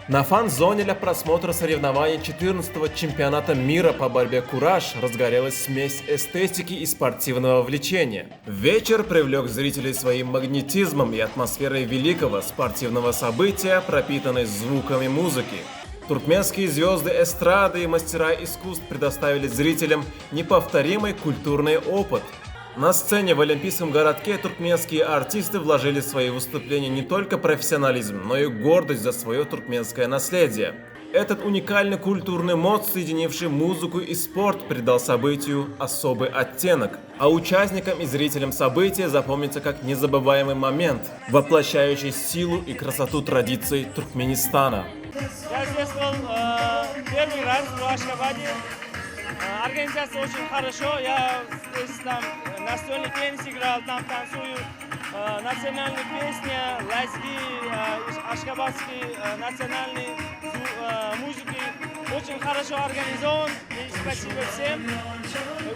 На фан-зоне для просмотра соревнований 14-го чемпионата мира по борьбе «Кураж» разгорелась смесь эстетики и спортивного влечения. Вечер привлек зрителей своим магнетизмом и атмосферой великого спортивного события, пропитанной звуками музыки. Туркменские звезды эстрады и мастера искусств предоставили зрителям неповторимый культурный опыт. На сцене в Олимпийском городке туркменские артисты вложили в свои выступления не только профессионализм, но и гордость за свое туркменское наследие. Этот уникальный культурный мост, соединивший музыку и спорт, придал событию особый оттенок, а участникам и зрителям события запомнится как незабываемый момент, воплощающий силу и красоту традиций Туркменистана. Я здесь был первый раз в Ашхабаде. Организация очень хорошо. Я здесь там настольный теннис играл, там танцую. Национальная песня, лазги, ашхабадские национальные музыки. Очень хорошо организован. И спасибо всем.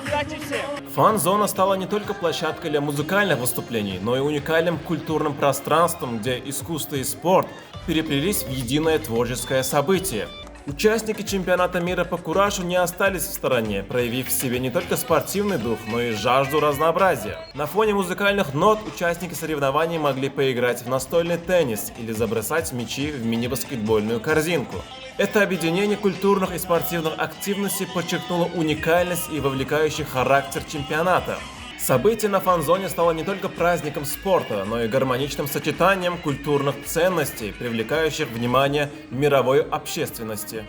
Удачи всем. Фан-зона стала не только площадкой для музыкальных выступлений, но и уникальным культурным пространством, где искусство и спорт переплелись в единое творческое событие. Участники чемпионата мира по куражу не остались в стороне, проявив в себе не только спортивный дух, но и жажду разнообразия. На фоне музыкальных нот участники соревнований могли поиграть в настольный теннис или забросать мячи в мини-баскетбольную корзинку. Это объединение культурных и спортивных активностей подчеркнуло уникальность и вовлекающий характер чемпионата. Событие на фан-зоне стало не только праздником спорта, но и гармоничным сочетанием культурных ценностей, привлекающих внимание мировой общественности.